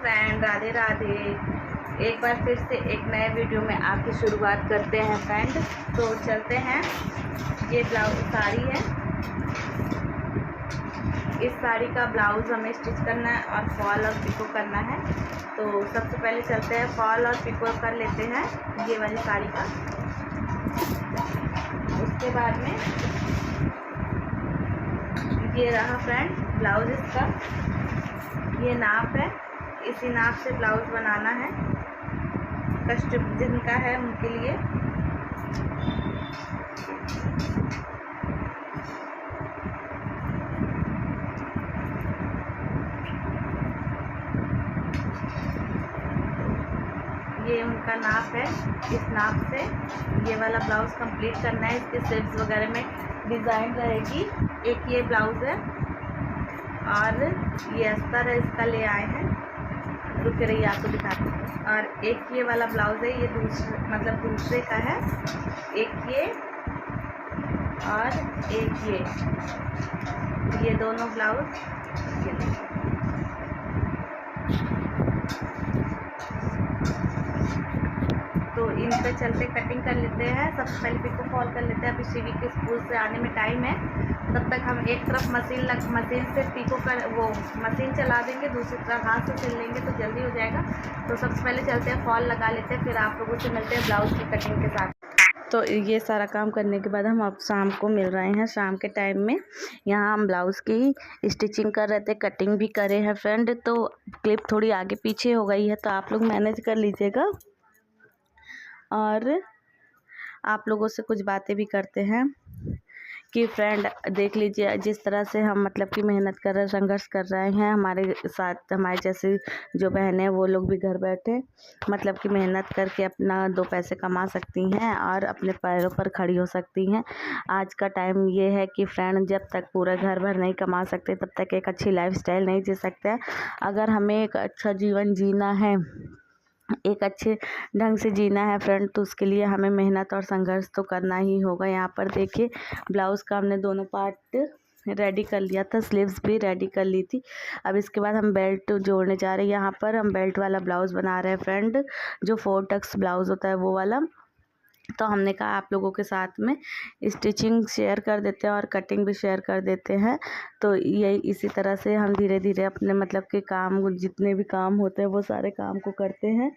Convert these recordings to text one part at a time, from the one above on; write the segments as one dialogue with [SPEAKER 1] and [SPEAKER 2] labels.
[SPEAKER 1] Friend, Radhe Radhe. एक बार फिर से एक नए वीडियो में आपकी शुरुआत करते हैं फ्रेंड। तो चलते हैं, ये ब्लाउज साड़ी है, इस साड़ी का ब्लाउज़ हमें स्टिच करना है और फॉल और पिको करना है। तो सबसे पहले चलते हैं, फॉल और पिको कर लेते हैं ये वाली साड़ी का। उसके बाद में ये रहा फ्रेंड ब्लाउज, इसका ये नाप है, इसी नाप से ब्लाउज बनाना है। कस्टमर जिनका है उनके लिए ये उनका नाप है। इस नाप से ये वाला ब्लाउज़ कंप्लीट करना है। इसके स्लीव्स वगैरह में डिज़ाइन रहेगी। एक ये ब्लाउज़ है और ये अस्तर है, इसका ले आए हैं, रुक रही आपको दिखाते हैं। और एक ये वाला ब्लाउज़ है, ये दूसरे का है। एक ये और एक ये दोनों ब्लाउज़ तो इन पे चलते कटिंग कर लेते हैं। सबसे पहले पिको फॉल कर लेते हैं। अभी शिवी के स्कूल से आने में टाइम है, तब तक हम एक तरफ मशीन से पिको कर मशीन चला देंगे, दूसरी तरफ हाथ से सिल लेंगे तो जल्दी हो जाएगा। तो सबसे पहले चलते हैं, फॉल लगा लेते हैं, फिर आप लोगों से मिलते हैं ब्लाउज़ की कटिंग के साथ। तो ये सारा काम करने के बाद हम अब शाम को मिल रहे हैं। शाम के टाइम में यहाँ हम ब्लाउज़ की स्टिचिंग कर रहे थे, कटिंग भी करे हैं फ्रेंड। तो क्लिप थोड़ी आगे पीछे हो गई है, तो आप लोग मैनेज कर लीजिएगा। और आप लोगों से कुछ बातें भी करते हैं कि फ्रेंड देख लीजिए, जिस तरह से हम मतलब कि मेहनत कर रहे हैं, संघर्ष कर रहे हैं, हमारे साथ हमारे जैसे जो बहनें हैं वो लोग भी घर बैठे मतलब कि मेहनत करके अपना 2 पैसे कमा सकती हैं और अपने पैरों पर खड़ी हो सकती हैं। आज का टाइम ये है कि फ्रेंड, जब तक पूरा घर भर नहीं कमा सकते तब तक एक अच्छी लाइफस्टाइल नहीं जी सकते। अगर हमें एक अच्छा जीवन जीना है, एक अच्छे ढंग से जीना है फ्रेंड, तो उसके लिए हमें मेहनत और संघर्ष तो करना ही होगा। यहाँ पर देखिए, ब्लाउज़ का हमने दोनों पार्ट रेडी कर लिया था, स्लीव्स भी रेडी कर ली थी। अब इसके बाद हम बेल्ट जोड़ने जा रहे हैं। यहाँ पर हम बेल्ट वाला ब्लाउज़ बना रहे हैं फ्रेंड, जो 4 टक्स ब्लाउज़ होता है वो वाला। तो हमने कहा आप लोगों के साथ में स्टिचिंग शेयर कर देते हैं और कटिंग भी शेयर कर देते हैं। तो यही इसी तरह से हम धीरे धीरे अपने मतलब के काम, जितने भी काम होते हैं वो सारे काम को करते हैं।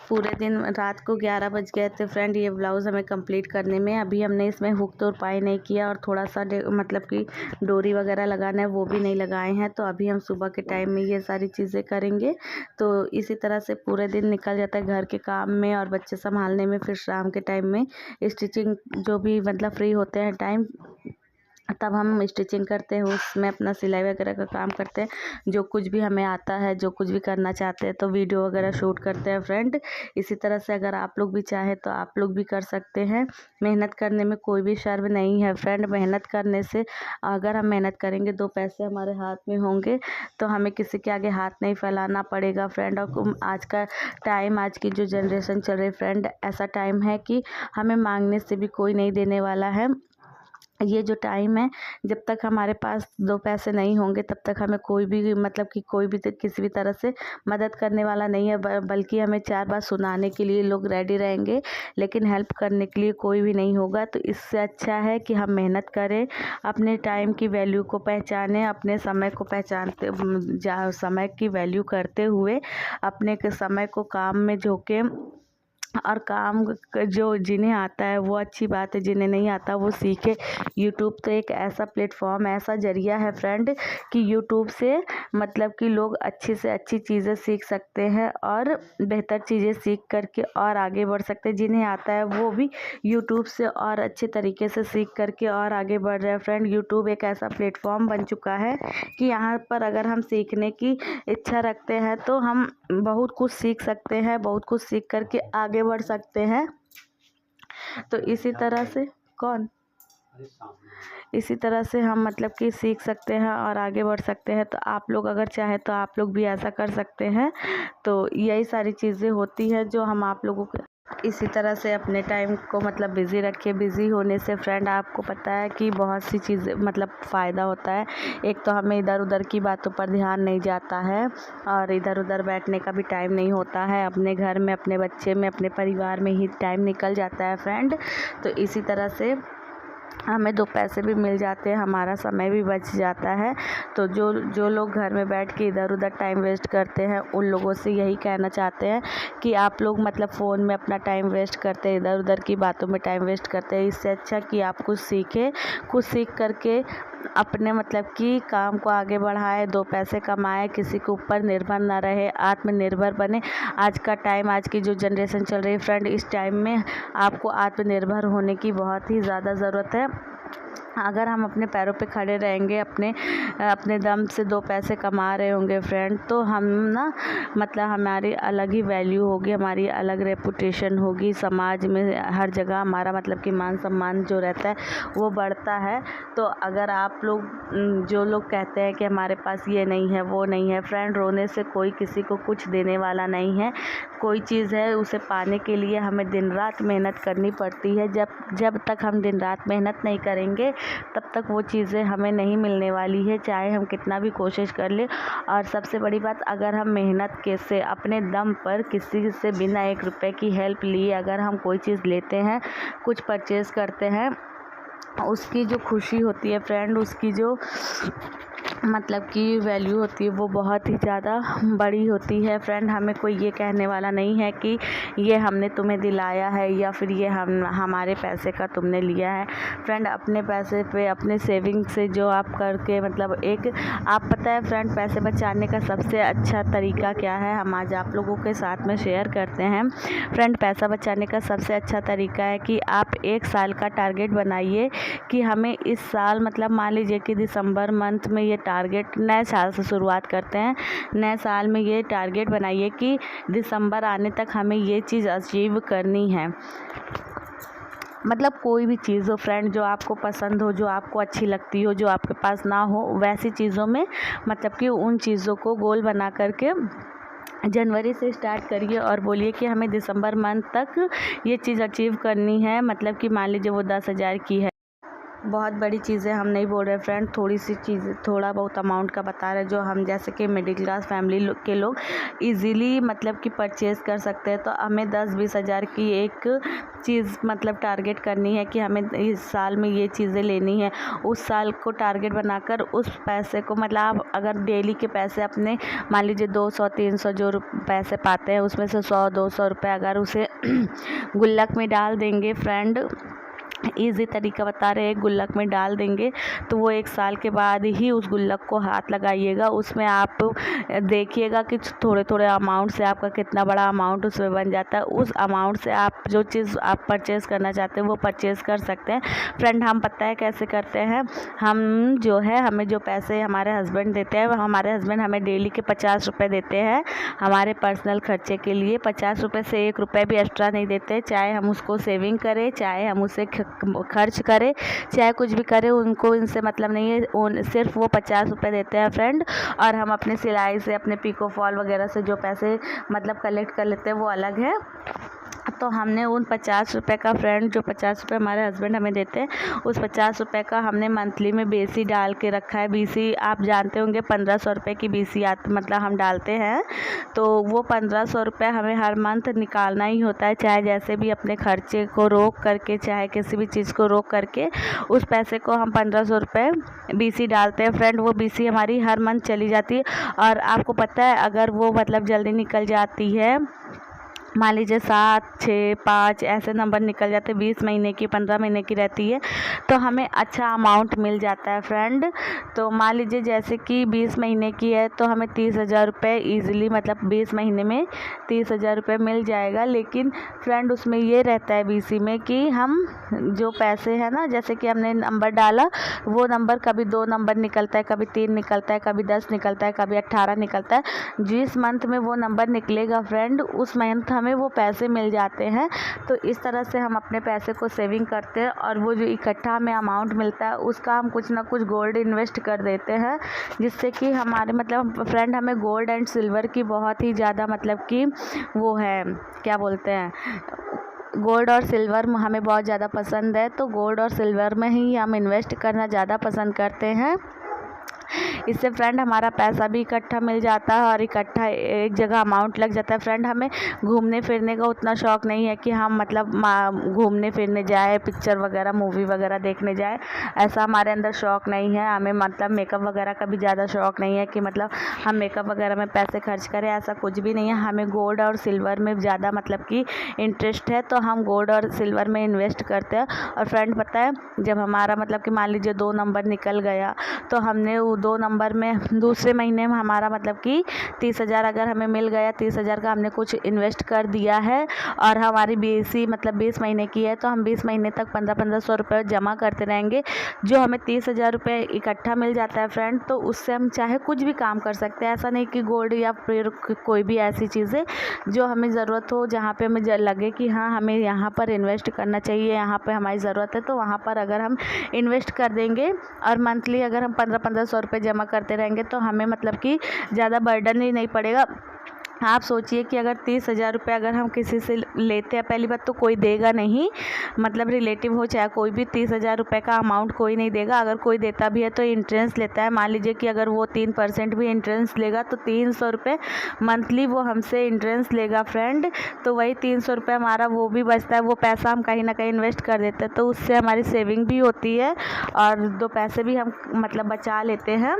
[SPEAKER 1] पूरे दिन रात को 11 बज गए थे फ्रेंड ये ब्लाउज़ हमें कंप्लीट करने में। अभी हमने इसमें हुक तो पाई नहीं किया और थोड़ा सा मतलब कि डोरी वगैरह लगाना है वो भी नहीं लगाए हैं। तो अभी हम सुबह के टाइम में ये सारी चीज़ें करेंगे। तो इसी तरह से पूरे दिन निकल जाता है घर के काम में और बच्चे संभालने में। फिर शाम के टाइम में स्टिचिंग जो भी मतलब फ्री होते हैं टाइम, तब हम स्टिचिंग करते हैं, उसमें अपना सिलाई वगैरह का काम करते हैं। जो कुछ भी हमें आता है, जो कुछ भी करना चाहते हैं, तो वीडियो वगैरह शूट करते हैं फ्रेंड। इसी तरह से अगर आप लोग भी चाहें तो आप लोग भी कर सकते हैं। मेहनत करने में कोई भी शर्म नहीं है फ्रेंड। मेहनत करने से, अगर हम मेहनत करेंगे 2 पैसे हमारे हाथ में होंगे तो हमें किसी के आगे हाथ नहीं फैलाना पड़ेगा फ्रेंड। और आज का टाइम, आज की जो जनरेशन चल रही फ्रेंड, ऐसा टाइम है कि हमें मांगने से भी कोई नहीं देने वाला है। ये जो टाइम है, जब तक हमारे पास 2 पैसे नहीं होंगे तब तक हमें कोई भी मतलब कि कोई भी किसी भी तरह से मदद करने वाला नहीं है, बल्कि हमें 4 बात सुनाने के लिए लोग रेडी रहेंगे, लेकिन हेल्प करने के लिए कोई भी नहीं होगा। तो इससे अच्छा है कि हम मेहनत करें, अपने टाइम की वैल्यू को पहचानें, अपने समय को पहचानते, समय की वैल्यू करते हुए अपने के समय को काम में झोंकें। और काम जो जिन्हें आता है वो अच्छी बात है, जिन्हें नहीं आता वो सीखे। यूट्यूब तो एक ऐसा प्लेटफॉर्म, ऐसा ज़रिया है फ्रेंड कि यूट्यूब से मतलब कि लोग अच्छी से अच्छी चीज़ें सीख सकते हैं और बेहतर चीज़ें सीख करके और आगे बढ़ सकते हैं। जिन्हें आता है वो भी यूट्यूब से और अच्छे तरीके से सीख करके और आगे बढ़ रहे हैं फ्रेंड। यूट्यूब एक ऐसा प्लेटफॉर्म बन चुका है कि यहाँ पर अगर हम सीखने की इच्छा रखते हैं तो हम बहुत कुछ सीख सकते हैं, बहुत कुछ सीख करके आगे बढ़ सकते हैं। तो इसी तरह से हम मतलब कि सीख सकते हैं और आगे बढ़ सकते हैं। तो आप लोग अगर चाहें तो आप लोग भी ऐसा कर सकते हैं। तो यही सारी चीज़ें होती हैं जो हम आप लोगों के इसी तरह से अपने टाइम को मतलब बिज़ी रखिए। बिज़ी होने से फ्रेंड आपको पता है कि बहुत सी चीज़ें मतलब फ़ायदा होता है। एक तो हमें इधर उधर की बातों पर ध्यान नहीं जाता है और इधर उधर बैठने का भी टाइम नहीं होता है। अपने घर में, अपने बच्चे में, अपने परिवार में ही टाइम निकल जाता है फ्रेंड। तो इसी तरह से हमें 2 पैसे भी मिल जाते हैं, हमारा समय भी बच जाता है। तो जो लोग घर में बैठ के इधर उधर टाइम वेस्ट करते हैं, उन लोगों से यही कहना चाहते हैं कि आप लोग मतलब फ़ोन में अपना टाइम वेस्ट करते हैं, इधर उधर की बातों में टाइम वेस्ट करते हैं। इससे अच्छा कि आप कुछ सीखें, कुछ सीख करके अपने मतलब कि काम को आगे बढ़ाए, 2 पैसे कमाए, किसी के ऊपर निर्भर ना रहे, आत्मनिर्भर बने। आज का टाइम, आज की जो जनरेशन चल रही है फ्रेंड, इस टाइम में आपको आत्मनिर्भर होने की बहुत ही ज़्यादा ज़रूरत है। अगर हम अपने पैरों पे खड़े रहेंगे, अपने दम से 2 पैसे कमा रहे होंगे फ्रेंड, तो हम ना मतलब हमारी अलग ही वैल्यू होगी, हमारी अलग रेपुटेशन होगी समाज में, हर जगह हमारा मतलब कि मान सम्मान जो रहता है वो बढ़ता है। तो अगर आप लोग जो लोग कहते हैं कि हमारे पास ये नहीं है, वो नहीं है, फ्रेंड रोने से कोई किसी को कुछ देने वाला नहीं है। कोई चीज़ है उसे पाने के लिए हमें दिन रात मेहनत करनी पड़ती है। जब तक हम दिन रात मेहनत नहीं करेंगे तब तक वो चीज़ें हमें नहीं मिलने वाली है, चाहे हम कितना भी कोशिश कर लें। और सबसे बड़ी बात, अगर हम मेहनत के से अपने दम पर किसी से बिना 1 रुपए की हेल्प लिए अगर हम कोई चीज़ लेते हैं, कुछ परचेज़ करते हैं, उसकी जो खुशी होती है फ्रेंड, उसकी जो मतलब कि वैल्यू होती है वो बहुत ही ज़्यादा बड़ी होती है फ्रेंड। हमें कोई ये कहने वाला नहीं है कि ये हमने तुम्हें दिलाया है या फिर ये हमारे पैसे का तुमने लिया है। फ्रेंड अपने पैसे पे, अपने सेविंग से जो आप करके मतलब एक आप पता है फ्रेंड, पैसे बचाने का सबसे अच्छा तरीका क्या है, हम आज आप लोगों के साथ में शेयर करते हैं। फ्रेंड पैसा बचाने का सबसे अच्छा तरीका है कि आप 1 साल का टारगेट बनाइए कि हमें इस साल मतलब मान लीजिए कि दिसंबर मंथ में ये टारगेट, नए साल से शुरुआत करते हैं, नए साल में ये टारगेट बनाइए कि दिसंबर आने तक हमें ये चीज़ अचीव करनी है। मतलब कोई भी चीज़ हो फ्रेंड, जो आपको पसंद हो, जो आपको अच्छी लगती हो, जो आपके पास ना हो, वैसी चीज़ों में मतलब कि उन चीज़ों को गोल बना करके जनवरी से स्टार्ट करिए और बोलिए कि हमें दिसंबर मंथ तक ये चीज़ अचीव करनी है। मतलब कि मान लीजिए वो 10,000 की है, बहुत बड़ी चीज़ें हम नहीं बोल रहे फ्रेंड, थोड़ी सी चीज़, थोड़ा बहुत अमाउंट का बता रहे, जो हम जैसे कि मिडिल क्लास फैमिली के लोग इजीली मतलब कि परचेज़ कर सकते हैं। तो हमें 10-20 हज़ार की एक चीज़ मतलब टारगेट करनी है कि हमें इस साल में ये चीज़ें लेनी है। उस साल को टारगेट बनाकर उस पैसे को मतलब आप अगर डेली के पैसे अपने मान लीजिए 200-300 जो पैसे पाते हैं उसमें से 100-200 रुपये अगर उसे गुल्लक में डाल देंगे फ्रेंड, ईज़ी तरीका बता रहे हैं, गुल्लक में डाल देंगे तो वो 1 साल के बाद ही उस गुल्लक को हाथ लगाइएगा, उसमें आप देखिएगा कि थोड़े थोड़े अमाउंट से आपका कितना बड़ा अमाउंट उसमें बन जाता है। उस अमाउंट से आप जो चीज़ आप परचेज़ करना चाहते हैं वो परचेज़ कर सकते हैं। फ्रेंड हम पता है कैसे करते हैं, हम जो है हमें जो पैसे हमारे हस्बैंड देते हैं, हमारे हस्बैंड हमें डेली के 50 रुपये देते हैं हमारे पर्सनल खर्चे के लिए। 50 रुपये से 1 रुपये भी एक्स्ट्रा नहीं देते, चाहे हम उसको सेविंग करें, चाहे हम उसे खर्च करें, चाहे कुछ भी करें, उनको इनसे मतलब नहीं है। सिर्फ वो 50 रुपये देते हैं फ्रेंड। और हम अपने सिलाई से, अपने पिको फॉल वगैरह से जो पैसे मतलब कलेक्ट कर लेते हैं वो अलग है। तो हमने उन 50 रुपये का फ्रेंड, जो 50 रुपये हमारे हस्बैंड हमें देते हैं, उस 50 रुपये का हमने मंथली में बीसी डाल के रखा है। बीसी आप जानते होंगे 1500 रुपये की बीसी मतलब हम डालते हैं। तो वो 1500 रुपये हमें हर मंथ निकालना ही होता है, चाहे जैसे भी अपने खर्चे को रोक करके, चाहे किसी भी चीज़ को रोक करके उस पैसे को हम 1500 रुपये बीसी डालते हैं फ्रेंड। वो बीसी हमारी हर मंथ चली जाती है। और आपको पता है अगर वो मतलब जल्दी निकल जाती है, मान लीजिए 7, 6, 5 ऐसे नंबर निकल जाते हैं, 20 महीने की, 15 महीने की रहती है, तो हमें अच्छा अमाउंट मिल जाता है फ्रेंड। तो मान लीजिए जैसे कि 20 महीने की है तो हमें 30,000 रुपये ईज़िली मतलब 20 महीने में 30,000 रुपये मिल जाएगा। लेकिन फ्रेंड उसमें ये रहता है बीसी में कि हम जो पैसे हैं ना, जैसे कि हमने नंबर डाला, वो नंबर कभी 2 नंबर निकलता है, कभी 3 निकलता है, कभी 10 निकलता है, कभी 18 निकलता है। जिस मंथ में वो नंबर निकलेगा फ्रेंड, उस मंथ हमें हमें वो पैसे मिल जाते हैं। तो इस तरह से हम अपने पैसे को सेविंग करते हैं और वो जो इकट्ठा हमें अमाउंट मिलता है उसका हम कुछ ना कुछ गोल्ड इन्वेस्ट कर देते हैं, जिससे कि हमारे मतलब फ्रेंड हमें गोल्ड एंड सिल्वर की बहुत ही ज़्यादा मतलब कि वो है, क्या बोलते हैं, गोल्ड और सिल्वर हमें बहुत ज़्यादा पसंद है। तो गोल्ड और सिल्वर में ही हम इन्वेस्ट करना ज़्यादा पसंद करते हैं। इससे फ्रेंड हमारा पैसा भी इकट्ठा मिल जाता है और इकट्ठा एक जगह अमाउंट लग जाता है। फ्रेंड हमें घूमने फिरने का उतना शौक़ नहीं है कि हम मतलब घूमने फिरने जाए, पिक्चर वगैरह मूवी वगैरह देखने जाए, ऐसा हमारे अंदर शौक़ नहीं है। हमें मतलब मेकअप वगैरह का भी ज़्यादा शौक़ नहीं है कि मतलब हम मेकअप वगैरह में पैसे खर्च करें, ऐसा कुछ भी नहीं है। हमें गोल्ड और सिल्वर में ज़्यादा मतलब कि इंटरेस्ट है, तो हम गोल्ड और सिल्वर में इन्वेस्ट करते हैं। और फ्रेंड पता है, जब हमारा मतलब कि मान लीजिए 2 नंबर निकल गया तो हमने 2 नंबर में दूसरे महीने में हमारा मतलब कि 30,000 अगर हमें मिल गया, 30,000 का हमने कुछ इन्वेस्ट कर दिया है और हमारी बीएससी मतलब 20 महीने की है, तो हम 20 महीने तक 1500 रुपये जमा करते रहेंगे। जो हमें 30,000 रुपये इकट्ठा मिल जाता है फ्रेंड, तो उससे हम चाहे कुछ भी काम कर सकते हैं। ऐसा नहीं कि गोल्ड या फिर कोई भी ऐसी चीज़ें जो हमें ज़रूरत हो, जहाँ पे हमें लगे कि हाँ हमें यहाँ पर इन्वेस्ट करना चाहिए, यहाँ पर हमारी ज़रूरत है, तो वहाँ पर अगर हम इन्वेस्ट कर देंगे और मंथली अगर हम 1500 रुपये जमा करते रहेंगे तो हमें मतलब कि ज़्यादा बर्डन ही नहीं पड़ेगा। आप सोचिए कि अगर 30,000 रुपये अगर हम किसी से लेते हैं, पहली बात तो कोई देगा नहीं, मतलब रिलेटिव हो चाहे कोई भी, 30,000 रुपये का अमाउंट कोई नहीं देगा। अगर कोई देता भी है तो इंटरेस्ट लेता है। मान लीजिए कि अगर वो 3% भी इंटरेस्ट लेगा तो 300 रुपये मंथली वो हमसे इंटरेस्ट लेगा फ्रेंड। तो वही 300 रुपये हमारा वो भी बचता है, वो पैसा हम कहीं ना कहीं इन्वेस्ट कर देते हैं, तो उससे हमारी सेविंग भी होती है और 2 पैसे भी हम मतलब बचा लेते हैं।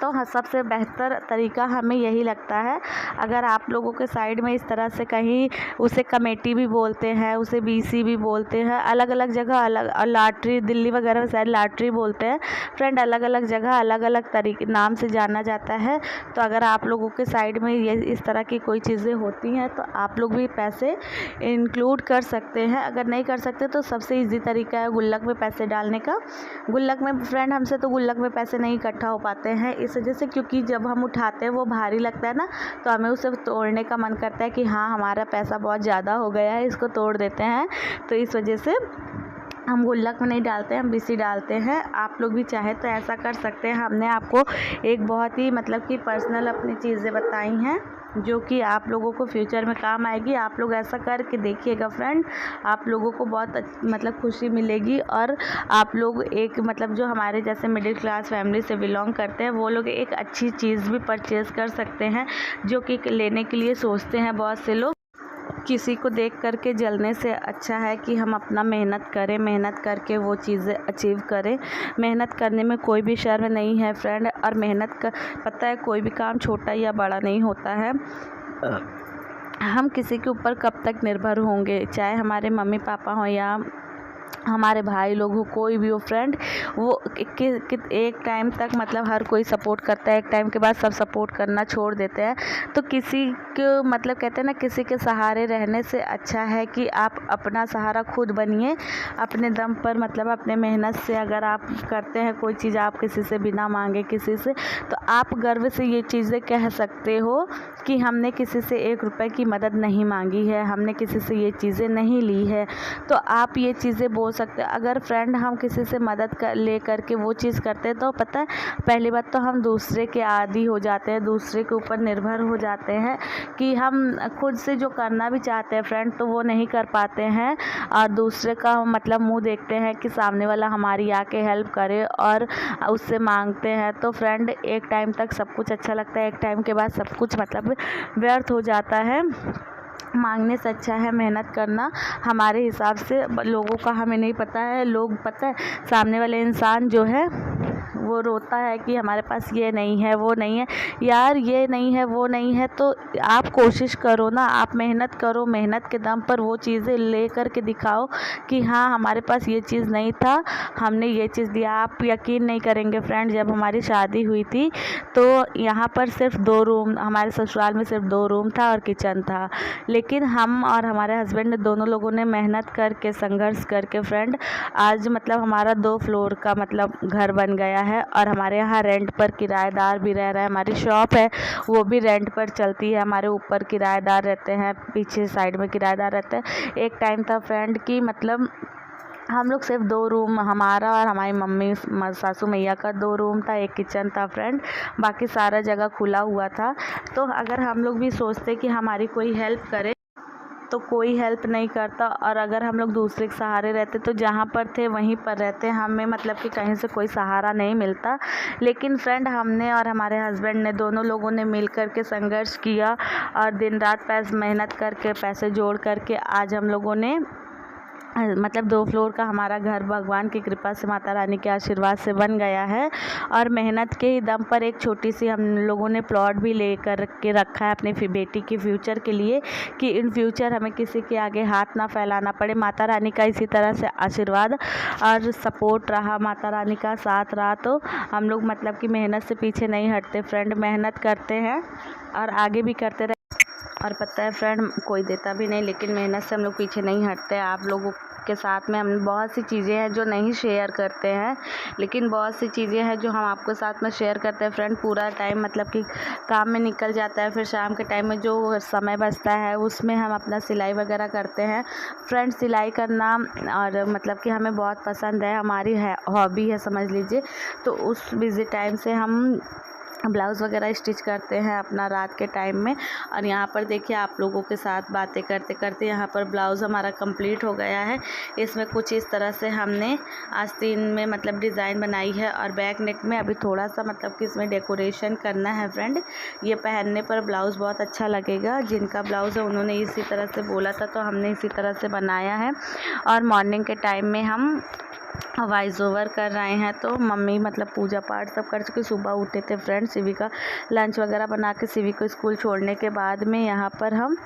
[SPEAKER 1] तो सबसे बेहतर तरीका हमें यही लगता है। अगर आप लोगों के साइड में इस तरह से कहीं, उसे कमेटी भी बोलते हैं, उसे बीसी भी बोलते हैं, अलग अलग जगह अलग, लॉटरी दिल्ली वगैरह में शायद लॉटरी बोलते हैं फ्रेंड, अलग अलग जगह अलग अलग तरीके नाम से जाना जाता है। तो अगर आप लोगों के साइड में ये इस तरह की कोई चीज़ें होती हैं तो आप लोग भी पैसे इंक्लूड कर सकते हैं। अगर नहीं कर सकते तो सबसे ईजी तरीका है गुल्लक में पैसे डालने का। गुल्लक में फ्रेंड हमसे तो गुल्लक में पैसे नहीं इकट्ठा हो पाते हैं इस वजह से, क्योंकि जब हम उठाते हैं वो भारी लगता है ना, तो हमें उसे तोड़ने का मन करता है कि हाँ हमारा पैसा बहुत ज़्यादा हो गया है, इसको तोड़ देते हैं। तो इस वजह से हम गुल्लक में नहीं डालते हैं, हम बीसी डालते हैं। आप लोग भी चाहे तो ऐसा कर सकते हैं। हमने आपको एक बहुत ही मतलब कि पर्सनल अपनी चीज़ें बताई हैं जो कि आप लोगों को फ्यूचर में काम आएगी। आप लोग ऐसा करके देखिएगा फ्रेंड, आप लोगों को बहुत मतलब खुशी मिलेगी। और आप लोग एक मतलब जो हमारे जैसे मिडिल क्लास फैमिली से बिलोंग करते हैं, वो लोग एक अच्छी चीज़ भी परचेज़ कर सकते हैं, जो कि लेने के लिए सोचते हैं बहुत से लोग। किसी को देख करके जलने से अच्छा है कि हम अपना मेहनत करें, मेहनत करके वो चीज़ें अचीव करें। मेहनत करने में कोई भी शर्म नहीं है फ्रेंड। और मेहनत का पता है, कोई भी काम छोटा या बड़ा नहीं होता है। हम किसी के ऊपर कब तक निर्भर होंगे, चाहे हमारे मम्मी पापा हों या हमारे भाई लोग हो, कोई भी हो फ्रेंड, वो एक टाइम तक मतलब हर कोई सपोर्ट करता है, एक टाइम के बाद सब सपोर्ट करना छोड़ देते हैं। तो किसी को मतलब कहते हैं ना, किसी के सहारे रहने से अच्छा है कि आप अपना सहारा खुद बनिए अपने दम पर। मतलब अपने मेहनत से अगर आप करते हैं कोई चीज़, आप किसी से बिना मांगे किसी से, तो आप गर्व से ये चीज़ें कह सकते हो कि हमने किसी से 1 रुपये की मदद नहीं मांगी है, हमने किसी से ये चीज़ें नहीं ली है। तो आप ये चीज़ें बोल सकते हैं। अगर फ्रेंड हम किसी से मदद ले करके वो चीज़ करते हैं, तो पता है पहली बात तो हम दूसरे के आदी हो जाते हैं, दूसरे के ऊपर निर्भर हो जाते हैं कि हम खुद से जो करना भी चाहते हैं फ्रेंड, तो वो नहीं कर पाते हैं और दूसरे का मतलब मुंह देखते हैं कि सामने वाला हमारी आके हेल्प करे और उससे मांगते हैं। तो फ्रेंड एक टाइम तक सब कुछ अच्छा लगता है, एक टाइम के बाद सब कुछ मतलब व्यर्थ हो जाता है। मांगने से अच्छा है मेहनत करना हमारे हिसाब से। लोगों का हमें नहीं पता है, लोग पता है सामने वाले इंसान जो है वो रोता है कि हमारे पास ये नहीं है, वो नहीं है। यार ये नहीं है, वो नहीं है, तो आप कोशिश करो ना, आप मेहनत करो, मेहनत के दम पर वो चीज़ें ले कर के दिखाओ कि हाँ हमारे पास ये चीज़ नहीं था, हमने ये चीज़ दिया। आप यकीन नहीं करेंगे फ्रेंड, जब हमारी शादी हुई थी तो यहाँ पर सिर्फ 2 रूम, हमारे ससुराल में सिर्फ 2 रूम था और किचन था, लेकिन हम और हमारे हस्बैंड दोनों लोगों ने मेहनत करके, संघर्ष करके फ्रेंड आज मतलब हमारा 2 फ्लोर का मतलब घर बन गया है है और हमारे यहाँ रेंट पर किराएदार भी रह रहा है। हमारी शॉप है वो भी रेंट पर चलती है। हमारे ऊपर किराएदार रहते हैं, पीछे साइड में किराएदार रहते हैं। एक टाइम था फ्रेंड कि मतलब हम लोग सिर्फ 2 रूम, हमारा और हमारी मम्मी सासू मैया का 2 रूम था, एक किचन था फ्रेंड, बाकी सारा जगह खुला हुआ था। तो अगर हम लोग भी सोचते कि हमारी कोई हेल्प करे तो कोई हेल्प नहीं करता, और अगर हम लोग दूसरे के सहारे रहते तो जहाँ पर थे वहीं पर रहते, हमें मतलब कि कहीं से कोई सहारा नहीं मिलता। लेकिन फ्रेंड हमने और हमारे हस्बैंड ने, दोनों लोगों ने मिल कर के संघर्ष किया और दिन रात मेहनत करके पैसे जोड़ करके आज हम लोगों ने मतलब 2 फ्लोर का हमारा घर भगवान की कृपा से, माता रानी के आशीर्वाद से बन गया है। और मेहनत के ही दम पर एक छोटी सी हम लोगों ने प्लॉट भी ले कर के रखा है अपनी बेटी की फ्यूचर के लिए, कि इन फ्यूचर हमें किसी के आगे हाथ ना फैलाना पड़े। माता रानी का इसी तरह से आशीर्वाद और सपोर्ट रहा, माता रानी का साथ रहा, तो हम लोग मतलब कि मेहनत से पीछे नहीं हटते फ्रेंड, मेहनत करते हैं और आगे भी करते रहे। और पता है फ्रेंड, कोई देता भी नहीं, लेकिन मेहनत से हम लोग पीछे नहीं हटते। आप लोगों के साथ में हम बहुत सी चीज़ें हैं जो नहीं शेयर करते हैं, लेकिन बहुत सी चीज़ें हैं जो हम आपके साथ में शेयर करते हैं फ्रेंड। पूरा टाइम मतलब कि काम में निकल जाता है, फिर शाम के टाइम में जो समय बचता है उसमें हम अपना सिलाई वगैरह करते हैं फ्रेंड। सिलाई करना और मतलब कि हमें बहुत पसंद है, हमारी हॉबी है समझ लीजिए। तो उस बिज़ी टाइम से हम ब्लाउज़ वगैरह स्टिच करते हैं अपना रात के टाइम में। और यहाँ पर देखिए आप लोगों के साथ बातें करते करते यहाँ पर ब्लाउज़ हमारा कंप्लीट हो गया है। इसमें कुछ इस तरह से हमने आस्तीन में मतलब डिज़ाइन बनाई है, और बैक नेक में अभी थोड़ा सा मतलब कि इसमें डेकोरेशन करना है फ्रेंड। ये पहनने पर ब्लाउज़ बहुत अच्छा लगेगा। जिनका ब्लाउज़ है उन्होंने इसी तरह से बोला था, तो हमने इसी तरह से बनाया है। और मॉर्निंग के टाइम में हम वॉइस ओवर कर रहे हैं, तो मम्मी मतलब पूजा पाठ सब कर चुके, सुबह उठे थे फ्रेंड। सिवी का लंच वगैरह बना के सिवी को स्कूल छोड़ने के बाद में यहाँ पर हम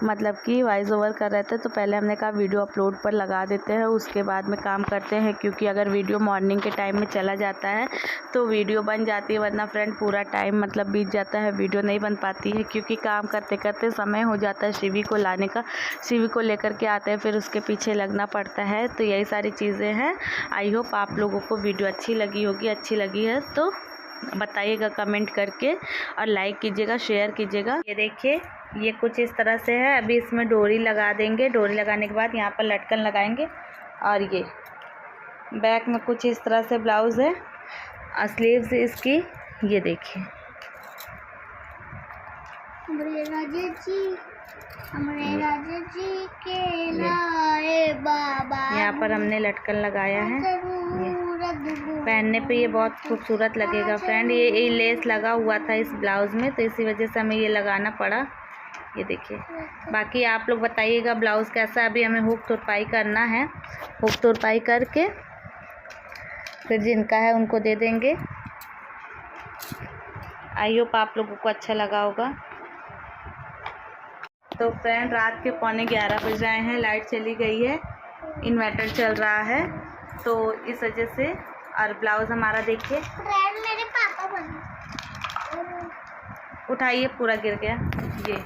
[SPEAKER 1] मतलब कि वॉइस ओवर कर रहे थे। तो पहले हमने कहा वीडियो अपलोड पर लगा देते हैं, उसके बाद में काम करते हैं, क्योंकि अगर वीडियो मॉर्निंग के टाइम में चला जाता है तो वीडियो बन जाती है, वरना फ्रेंड पूरा टाइम मतलब बीत जाता है, वीडियो नहीं बन पाती है, क्योंकि काम करते करते समय हो जाता है सिवी को लाने का। सिवी को लेकर के आते हैं, फिर उसके पीछे लगना पड़ता है। तो यही सारी चीज़ें हैं। आई होप आप लोगों को वीडियो अच्छी लगी होगी। अच्छी लगी है तो बताइएगा कमेंट करके, और लाइक कीजिएगा, शेयर कीजिएगा। ये देखिए ये कुछ इस तरह से है। अभी इसमें डोरी लगा देंगे, डोरी लगाने के बाद यहाँ पर लटकन लगाएंगे। और ये बैक में कुछ इस तरह से ब्लाउज़ है, स्लीव्स इसकी ये देखिए।
[SPEAKER 2] हमारे राजा जी के लाए बाबा,
[SPEAKER 1] यहाँ पर हमने लटकन लगाया है। पहनने पे ये बहुत खूबसूरत लगेगा फ्रेंड। ये लेस लगा हुआ था इस ब्लाउज़ में, तो इसी वजह से हमें ये लगाना पड़ा। ये देखिए, बाकी आप लोग बताइएगा ब्लाउज़ कैसा। अभी हमें हुक तुरपाई करना है, हुक तुरपाई करके फिर जिनका है उनको दे देंगे। आई होप आप लोगों को अच्छा लगा होगा। तो फ्रेंड रात के 11:15 बज रहे हैं, लाइट चली गई है, इन्वर्टर चल रहा है, तो इस वजह से। और ब्लाउज़ हमारा देखिए,
[SPEAKER 2] मेरे पापा बने,
[SPEAKER 1] उठाइए, पूरा गिर गया। ये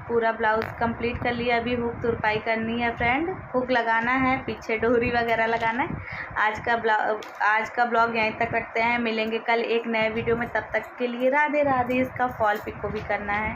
[SPEAKER 1] पूरा ब्लाउज़ कंप्लीट कर लिया। अभी हुक तुरपाई करनी है फ्रेंड, हुक लगाना है, पीछे डोरी वगैरह लगाना है। आज का ब्लॉग यहीं तक रखते हैं। मिलेंगे कल एक नए वीडियो में, तब तक के लिए राधे राधे। इसका फॉल पिक को भी करना है।